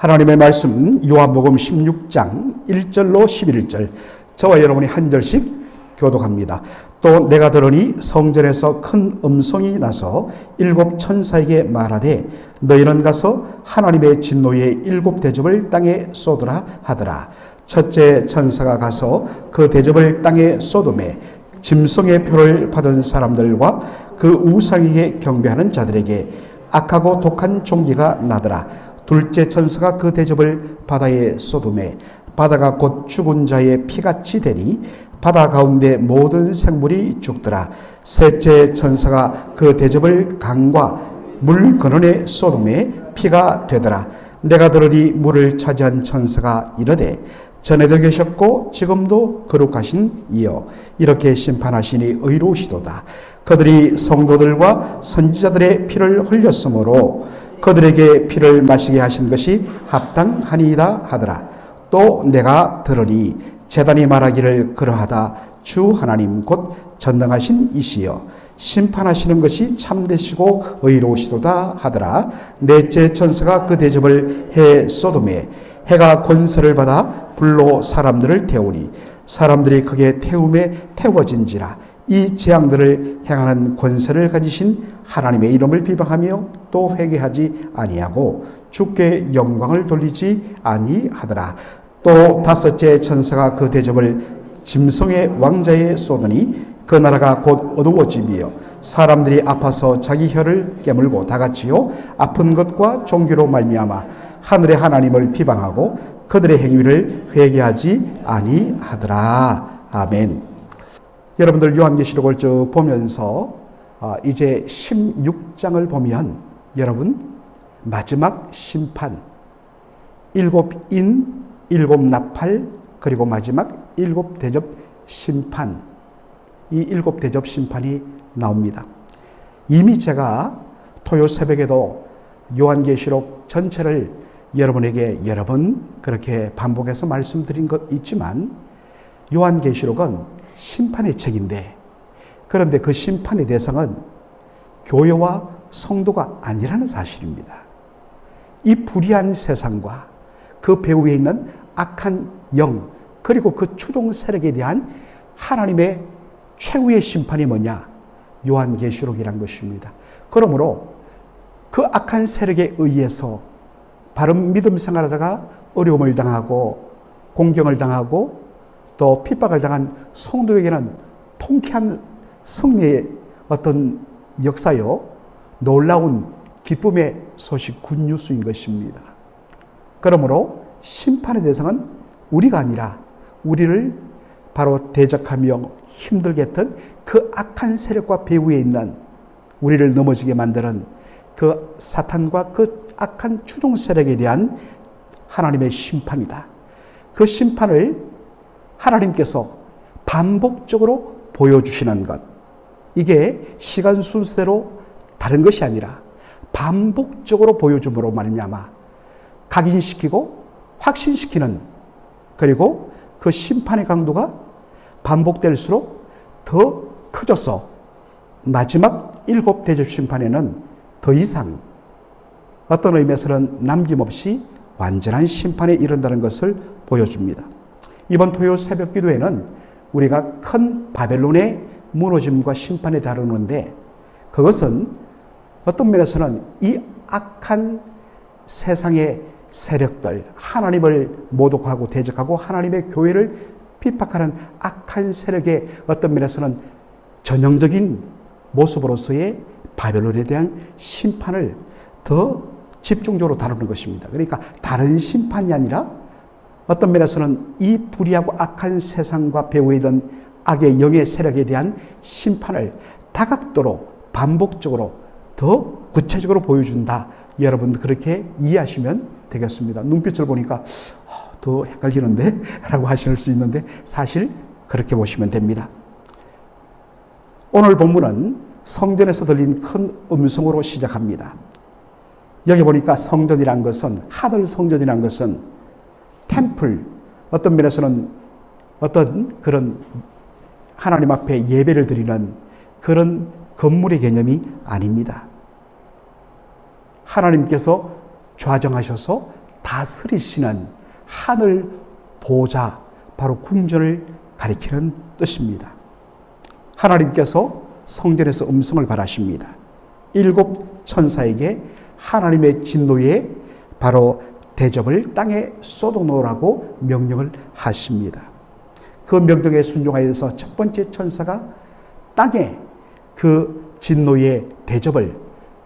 하나님의 말씀 요한복음 16장 1절로 11절 저와 여러분이 한 절씩 교독합니다. 또 내가 들으니 성전에서 큰 음성이 나서 일곱 천사에게 말하되 너희는 가서 하나님의 진노의 일곱 대접을 땅에 쏟으라 하더라. 첫째 천사가 가서 그 대접을 땅에 쏟음에 짐승의 표를 받은 사람들과 그 우상에게 경배하는 자들에게 악하고 독한 종기가 나더라. 둘째 천사가 그 대접을 바다에 쏟음에 바다가 곧 죽은 자의 피같이 되니 바다 가운데 모든 생물이 죽더라. 셋째 천사가 그 대접을 강과 물 근원에 쏟음에 피가 되더라. 내가 들으니 물을 차지한 천사가 이르되 전에도 계셨고 지금도 거룩하신 이여 이렇게 심판하시니 의로우시도다. 그들이 성도들과 선지자들의 피를 흘렸으므로 그들에게 피를 마시게 하신 것이 합당하니이다 하더라. 또 내가 들으니 제단이 말하기를 그러하다. 주 하나님 곧 전능하신 이시여 심판하시는 것이 참되시고 의로우시도다 하더라. 넷째 천사가 그 대접을 해 쏟음에 해가 권세를 받아 불로 사람들을 태우니 사람들이 그게 태움에 태워진지라. 이 재앙들을 행하는 권세를 가지신 하나님의 이름을 비방하며 또 회개하지 아니하고 주께 영광을 돌리지 아니하더라. 또 다섯째 천사가 그 대접을 짐승의 왕자에 쏟으니 그 나라가 곧 어두워지며 사람들이 아파서 자기 혀를 깨물고 다같이요 아픈 것과 종기로 말미암아 하늘의 하나님을 비방하고 그들의 행위를 회개하지 아니하더라. 아멘. 여러분들 요한계시록을 쭉 보면서 이제 16장을 보면 여러분 마지막 심판, 일곱 인, 일곱 나팔, 그리고 마지막 일곱 대접 심판, 이 일곱 대접 심판이 나옵니다. 이미 제가 토요 새벽에도 요한계시록 전체를 여러분에게 여러 번 그렇게 반복해서 말씀드린 것 있지만 요한계시록은 심판의 책인데 그런데 그 심판의 대상은 교회와 성도가 아니라는 사실입니다. 이 불의한 세상과 그 배후에 있는 악한 영 그리고 그 추종 세력에 대한 하나님의 최후의 심판이 뭐냐? 요한계시록이란 것입니다. 그러므로 그 악한 세력에 의해서 바른 믿음 생활하다가 어려움을 당하고 공경을 당하고 또 핍박을 당한 성도에게는 통쾌한 승리의 어떤 역사요 놀라운 기쁨의 소식 굿뉴스인 것입니다. 그러므로 심판의 대상은 우리가 아니라 우리를 바로 대적하며 힘들게 했던 그 악한 세력과 배후에 있는 우리를 넘어지게 만드는 그 사탄과 그 악한 추종 세력에 대한 하나님의 심판이다. 그 심판을 하나님께서 반복적으로 보여주시는 것, 이게 시간 순서대로 다른 것이 아니라 반복적으로 보여줌으로 말미암아 각인시키고 확신시키는, 그리고 그 심판의 강도가 반복될수록 더 커져서 마지막 일곱 대접 심판에는 더 이상 어떤 의미에서는 남김없이 완전한 심판에 이른다는 것을 보여줍니다. 이번 토요 새벽 기도회는 우리가 큰 바벨론의 무너짐과 심판에 다루는데 그것은 어떤 면에서는 이 악한 세상의 세력들, 하나님을 모독하고 대적하고 하나님의 교회를 핍박하는 악한 세력의 어떤 면에서는 전형적인 모습으로서의 바벨론에 대한 심판을 더 집중적으로 다루는 것입니다. 그러니까 다른 심판이 아니라 어떤 면에서는 이 불의하고 악한 세상과 배후에 있는 악의 영의 세력에 대한 심판을 다각도로 반복적으로 더 구체적으로 보여준다. 여러분 그렇게 이해하시면 되겠습니다. 눈빛을 보니까 더 헷갈리는데? 라고 하실 수 있는데 사실 그렇게 보시면 됩니다. 오늘 본문은 성전에서 들린 큰 음성으로 시작합니다. 여기 보니까 성전이란 것은, 하늘 성전이란 것은 템플, 어떤 면에서는 어떤 그런 하나님 앞에 예배를 드리는 그런 건물의 개념이 아닙니다. 하나님께서 좌정하셔서 다스리시는 하늘 보좌, 바로 궁전을 가리키는 뜻입니다. 하나님께서 성전에서 음성을 발하십니다. 7 천사에게 하나님의 진노에 바로 대접을 땅에 쏟아놓으라고 명령을 하십니다. 그 명령에 순종하여서 첫 번째 천사가 땅에 그 진노의 대접을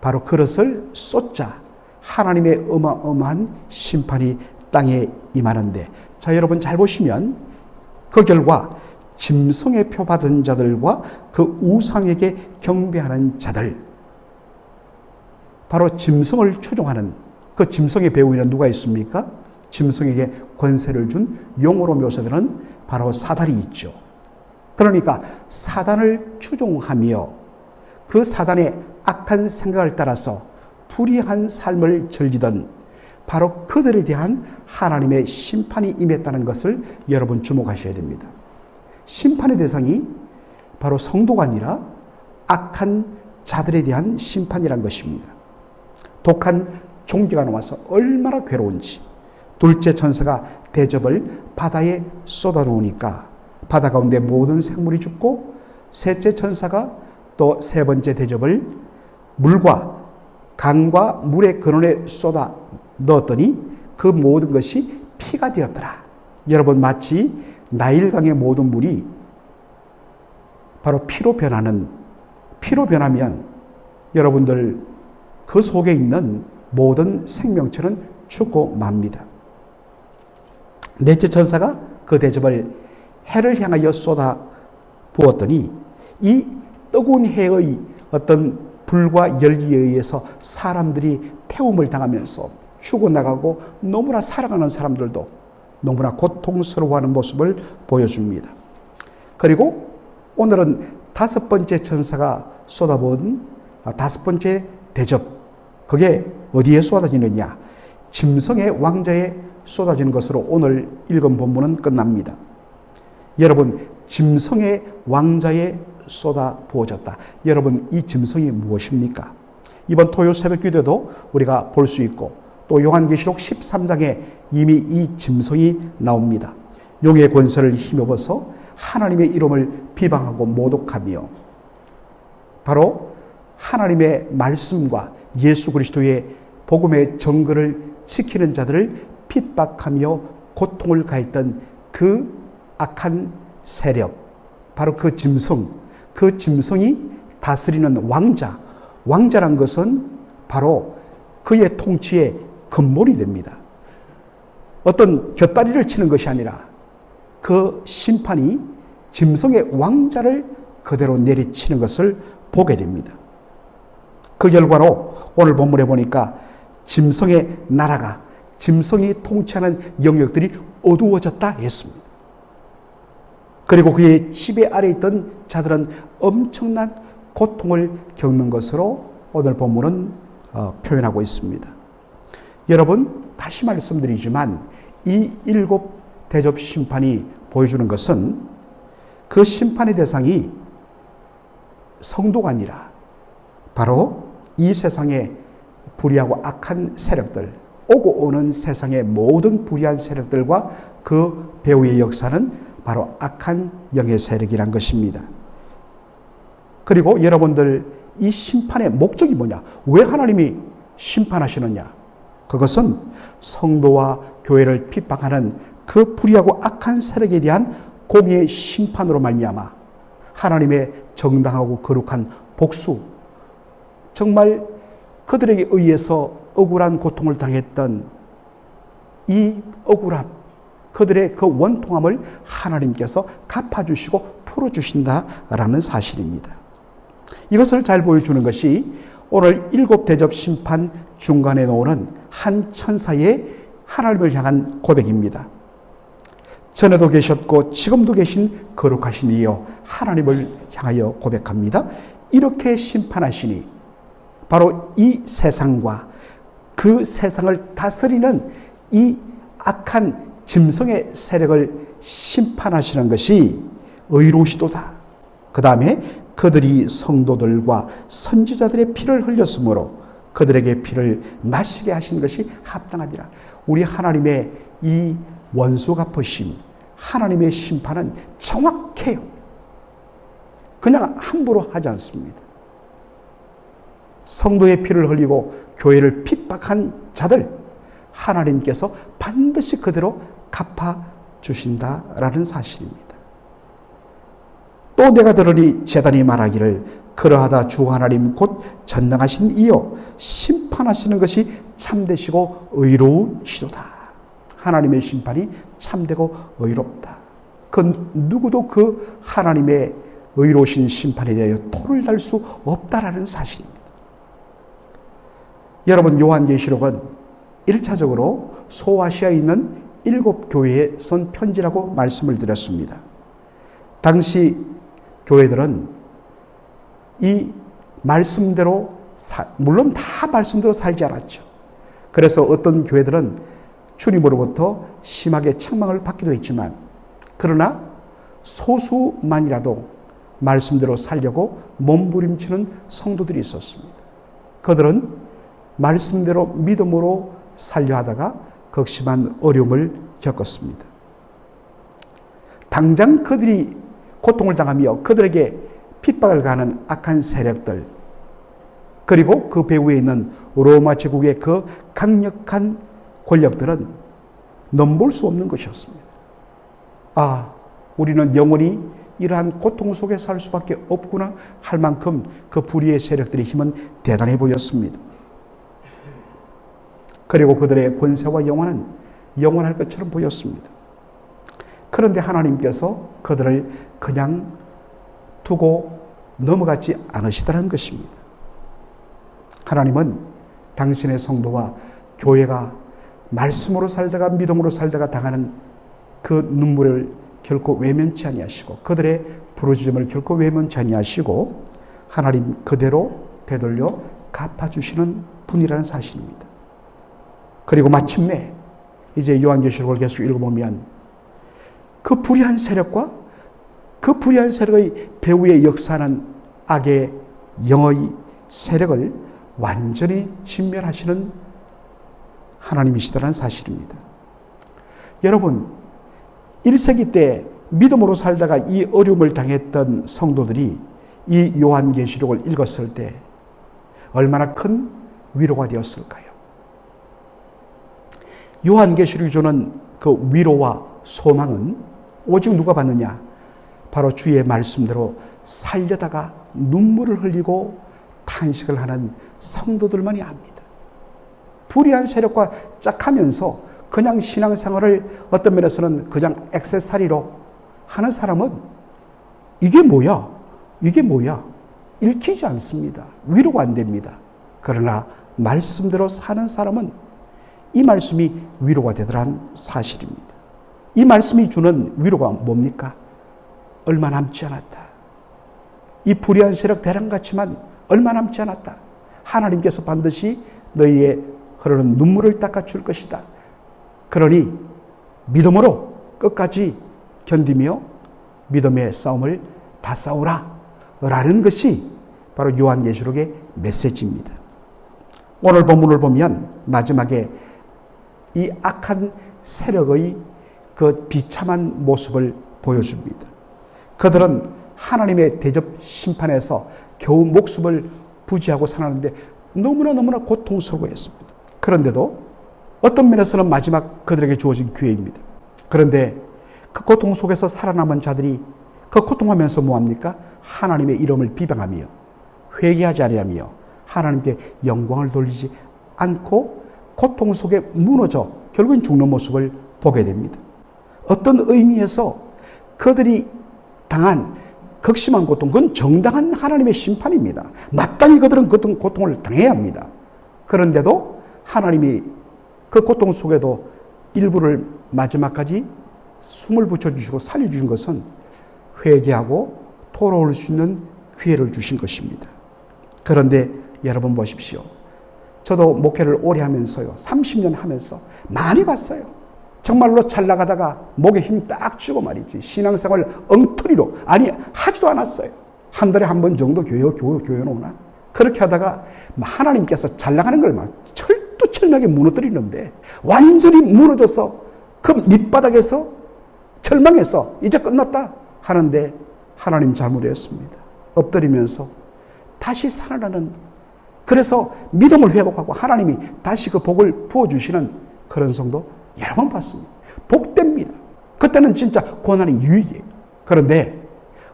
바로 그릇을 쏟자 하나님의 어마어마한 심판이 땅에 임하는데, 자 여러분 잘 보시면 그 결과 짐승의 표 받은 자들과 그 우상에게 경배하는 자들, 바로 짐승을 추종하는 그 짐승의 배후에는 누가 있습니까? 짐승에게 권세를 준 용으로 묘사되는 바로 사단이 있죠. 그러니까 사단을 추종하며 그 사단의 악한 생각을 따라서 불의한 삶을 즐기던 바로 그들에 대한 하나님의 심판이 임했다는 것을 여러분 주목하셔야 됩니다. 심판의 대상이 바로 성도가 아니라 악한 자들에 대한 심판이란 것입니다. 독한 종기가 나와서 얼마나 괴로운지, 둘째 천사가 대접을 바다에 쏟아놓으니까 바다 가운데 모든 생물이 죽고, 셋째 천사가 또 세 번째 대접을 물과 강과 물의 근원에 쏟아 넣었더니 그 모든 것이 피가 되었더라. 여러분 마치 나일강의 모든 물이 바로 피로 변하면 여러분들 그 속에 있는 모든 생명체는 죽고 맙니다. 넷째 천사가 그 대접을 해를 향하여 쏟아 부었더니 이 뜨거운 해의 어떤 불과 열기에 의해서 사람들이 태움을 당하면서 죽어나가고 너무나 살아가는 사람들도 너무나 고통스러워하는 모습을 보여줍니다. 그리고 오늘은 다섯 번째 천사가 쏟아부은 다섯 번째 대접, 그게 어디에 쏟아지느냐? 짐승의 왕자에 쏟아지는 것으로 오늘 읽은 본문은 끝납니다. 여러분, 짐승의 왕자에 쏟아 부어졌다. 여러분, 이 짐승이 무엇입니까? 이번 토요 새벽 기도도 우리가 볼 수 있고, 또 요한계시록 13장에 이미 이 짐승이 나옵니다. 용의 권세를 힘입어서 하나님의 이름을 비방하고 모독하며 바로 하나님의 말씀과 예수 그리스도의 복음의 정글을 지키는 자들을 핍박하며 고통을 가했던 그 악한 세력, 바로 그 짐승, 그 짐승이 다스리는 왕자란 것은 바로 그의 통치의 근본이 됩니다. 어떤 곁다리를 치는 것이 아니라 그 심판이 짐승의 왕자를 그대로 내리치는 것을 보게 됩니다. 그 결과로 오늘 본문에 보니까 짐승의 나라가, 짐승이 통치하는 영역들이 어두워졌다 했습니다. 그리고 그의 지배 아래 있던 자들은 엄청난 고통을 겪는 것으로 오늘 본문은 표현하고 있습니다. 여러분, 다시 말씀드리지만 이 7 대접 심판이 보여주는 것은 그 심판의 대상이 성도가 아니라 바로 이 세상의 불의하고 악한 세력들, 오고 오는 세상의 모든 불의한 세력들과 그 배후의 역사는 바로 악한 영의 세력이란 것입니다. 그리고 여러분들, 이 심판의 목적이 뭐냐? 왜 하나님이 심판하시느냐? 그것은 성도와 교회를 핍박하는 그 불의하고 악한 세력에 대한 공의의 심판으로 말미암아 하나님의 정당하고 거룩한 복수, 정말 그들에게 의해서 억울한 고통을 당했던 이 억울함, 그들의 그 원통함을 하나님께서 갚아주시고 풀어주신다라는 사실입니다. 이것을 잘 보여주는 것이 오늘 7 대접 심판 중간에 나오는 한 천사의 하나님을 향한 고백입니다. 전에도 계셨고 지금도 계신 거룩하신 이여, 하나님을 향하여 고백합니다. 이렇게 심판하시니 바로 이 세상과 그 세상을 다스리는 이 악한 짐승의 세력을 심판하시는 것이 의로우시도다. 그 다음에 그들이 성도들과 선지자들의 피를 흘렸으므로 그들에게 피를 마시게 하신 것이 합당하니라. 우리 하나님의 이 원수 갚으심, 하나님의 심판은 정확해요. 그냥 함부로 하지 않습니다. 성도의 피를 흘리고 교회를 핍박한 자들, 하나님께서 반드시 그대로 갚아주신다라는 사실입니다. 또 내가 들으니 제단이 말하기를 그러하다 주 하나님 곧 전능하신 이여 심판하시는 것이 참되시고 의로우시도다. 하나님의 심판이 참되고 의롭다. 그 누구도 그 하나님의 의로우신 심판에 대하여 토를 달 수 없다라는 사실입니다. 여러분, 요한계시록은 1차적으로 소아시아에 있는 7교회에 쓴 편지라고 말씀을 드렸습니다. 당시 교회들은 이 말씀대로 물론 다 말씀대로 살지 않았죠. 그래서 어떤 교회들은 주님으로부터 심하게 책망을 받기도 했지만, 그러나 소수만이라도 말씀대로 살려고 몸부림치는 성도들이 있었습니다. 그들은 말씀대로 믿음으로 살려 하다가 극심한 어려움을 겪었습니다. 당장 그들이 고통을 당하며 그들에게 핍박을 가하는 악한 세력들, 그리고 그 배후에 있는 로마 제국의 그 강력한 권력들은 넘볼 수 없는 것이었습니다. 우리는 영원히 이러한 고통 속에 살 수밖에 없구나 할 만큼 그 불의의 세력들의 힘은 대단해 보였습니다. 그리고 그들의 권세와 영원은 영원할 것처럼 보였습니다. 그런데 하나님께서 그들을 그냥 두고 넘어가지 않으시다는 것입니다. 하나님은 당신의 성도와 교회가 말씀으로 살다가 믿음으로 살다가 당하는 그 눈물을 결코 외면치 아니하시고 그들의 부르짖음을 결코 외면치 아니하시고 하나님 그대로 되돌려 갚아주시는 분이라는 사실입니다. 그리고 마침내 이제 요한계시록을 계속 읽어보면 그 불의한 세력과 그 불의한 세력의 배후에 역사하는 악의 영의 세력을 완전히 진멸하시는 하나님이시다는 사실입니다. 여러분, 1세기 때 믿음으로 살다가 이 어려움을 당했던 성도들이 이 요한계시록을 읽었을 때 얼마나 큰 위로가 되었을까요? 요한계시록이 주는 그 위로와 소망은 오직 누가 받느냐? 바로 주의 말씀대로 살려다가 눈물을 흘리고 탄식을 하는 성도들만이 압니다. 불의한 세력과 짝하면서 그냥 신앙생활을 어떤 면에서는 그냥 액세서리로 하는 사람은 이게 뭐야? 이게 뭐야? 읽히지 않습니다. 위로가 안 됩니다. 그러나 말씀대로 사는 사람은 이 말씀이 위로가 되더란 사실입니다. 이 말씀이 주는 위로가 뭡니까? 얼마 남지 않았다. 이 불의한 세력 대란 같지만 얼마 남지 않았다. 하나님께서 반드시 너희의 흐르는 눈물을 닦아줄 것이다. 그러니 믿음으로 끝까지 견디며 믿음의 싸움을 다 싸우라 라는 것이 바로 요한계시록의 메시지입니다. 오늘 본문을 보면 마지막에 이 악한 세력의 그 비참한 모습을 보여줍니다. 그들은 하나님의 대접 심판에서 겨우 목숨을 부지하고 살았는데 너무나 고통스러워했습니다. 그런데도 어떤 면에서는 마지막 그들에게 주어진 기회입니다. 그런데 그 고통 속에서 살아남은 자들이 그 고통하면서 뭐합니까? 하나님의 이름을 비방하며 회개하지 아니하며 하나님께 영광을 돌리지 않고 고통 속에 무너져 결국은 죽는 모습을 보게 됩니다. 어떤 의미에서 그들이 당한 극심한 고통, 그건 정당한 하나님의 심판입니다. 마땅히 그들은 그 고통을 당해야 합니다. 그런데도 하나님이 그 고통 속에도 일부를 마지막까지 숨을 붙여주시고 살려주신 것은 회개하고 돌아올 수 있는 기회를 주신 것입니다. 그런데 여러분 보십시오. 저도 목회를 오래 하면서요, 30년 하면서 많이 봤어요. 정말로 잘 나가다가 목에 힘 딱 주고 말이지 신앙생활 엉터리로 하지도 않았어요. 한 달에 한 번 정도 교회 오나 그렇게 하다가 하나님께서 잘 나가는 걸 막 철두철미하게 무너뜨리는데 완전히 무너져서 그 밑바닥에서 절망해서 이제 끝났다 하는데 하나님 잘못했습니다. 엎드리면서 다시 살아나는, 그래서 믿음을 회복하고 하나님이 다시 그 복을 부어주시는 그런 성도 여러 번 봤습니다. 복됩니다. 그때는 진짜 고난이 유익이에요. 그런데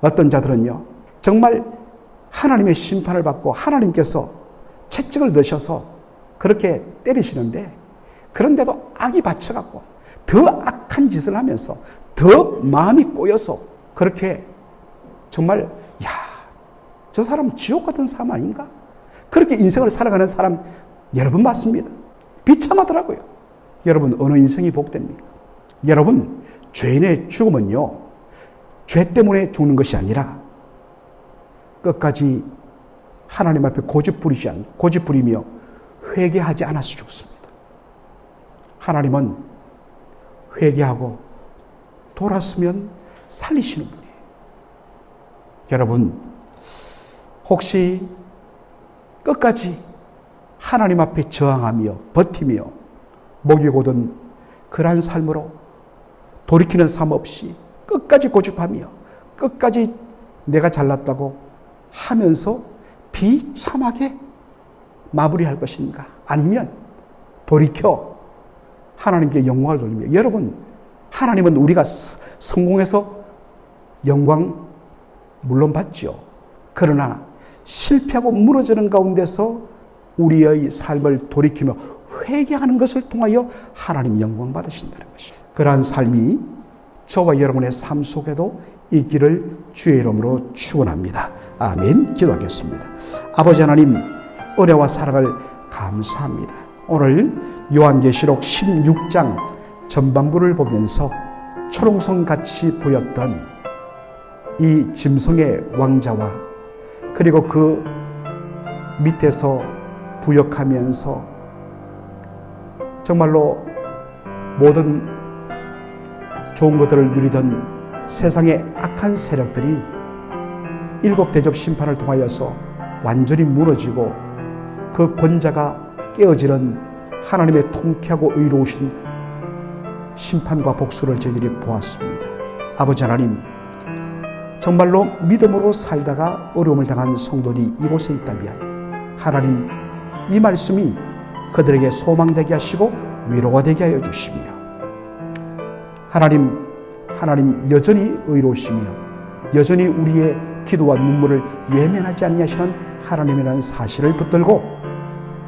어떤 자들은요, 정말 하나님의 심판을 받고 하나님께서 채찍을 넣으셔서 그렇게 때리시는데, 그런데도 악이 받쳐갖고 더 악한 짓을 하면서 더 마음이 꼬여서 그렇게 정말 저 사람 지옥 같은 사람 아닌가? 그렇게 인생을 살아가는 사람 여러 번 봤습니다. 비참하더라고요. 여러분, 어느 인생이 복됩니까? 여러분, 죄인의 죽음은요, 죄 때문에 죽는 것이 아니라 끝까지 하나님 앞에 고집부리며 회개하지 않아서 죽습니다. 하나님은 회개하고 돌았으면 살리시는 분이에요. 여러분, 혹시 끝까지 하나님 앞에 저항하며 버티며 목이 고든 그러한 삶으로 돌이키는 삶 없이 끝까지 고집하며 끝까지 내가 잘났다고 하면서 비참하게 마무리할 것인가? 아니면 돌이켜 하나님께 영광을 돌리며, 여러분, 하나님은 우리가 성공해서 영광 물론 받죠. 그러나 실패하고 무너지는 가운데서 우리의 삶을 돌이키며 회개하는 것을 통하여 하나님 영광 받으신다는 것이에요. 그러한 삶이 저와 여러분의 삶 속에도 있기를 주의 이름으로 축원합니다. 아멘. 기도하겠습니다. 아버지 하나님, 은혜와 사랑을 감사합니다. 오늘 요한계시록 16장 전반부를 보면서 초롱성같이 보였던 이 짐승의 왕자와 그리고 그 밑에서 부역하면서 정말로 모든 좋은 것들을 누리던 세상의 악한 세력들이 일곱 대접 심판을 통하여서 완전히 무너지고 그 권자가 깨어지는 하나님의 통쾌하고 의로우신 심판과 복수를 저희들이 보았습니다. 아버지 하나님, 정말로 믿음으로 살다가 어려움을 당한 성도들이 이곳에 있다면 하나님, 이 말씀이 그들에게 소망되게 하시고 위로가 되게 하여 주시며, 하나님 여전히 의로우시며 여전히 우리의 기도와 눈물을 외면하지 아니하시는 하나님이라는 사실을 붙들고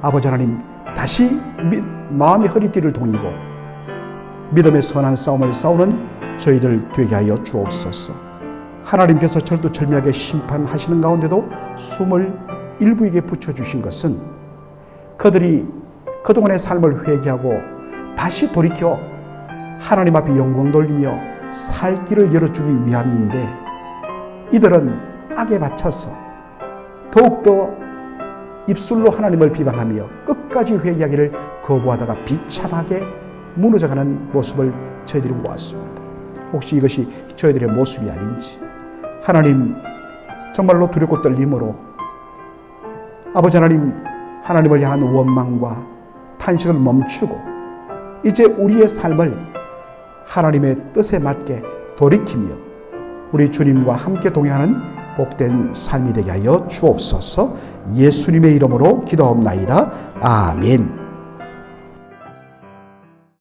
아버지 하나님, 다시 마음의 허리띠를 동이고 믿음의 선한 싸움을 싸우는 저희들 되게 하여 주옵소서. 하나님께서 철두철미하게 심판하시는 가운데도 숨을 일부에게 붙여주신 것은 그들이 그동안의 삶을 회개하고 다시 돌이켜 하나님 앞에 영광 돌리며 살 길을 열어주기 위함인데, 이들은 악에 바쳐서 더욱더 입술로 하나님을 비방하며 끝까지 회개하기를 거부하다가 비참하게 무너져가는 모습을 저희들이 보았습니다. 혹시 이것이 저희들의 모습이 아닌지, 하나님 정말로 두렵고 떨림으로 아버지 하나님, 하나님을 향한 원망과 탄식을 멈추고 이제 우리의 삶을 하나님의 뜻에 맞게 돌이키며 우리 주님과 함께 동행하는 복된 삶이 되게 하여 주옵소서. 예수님의 이름으로 기도하옵나이다. 아멘.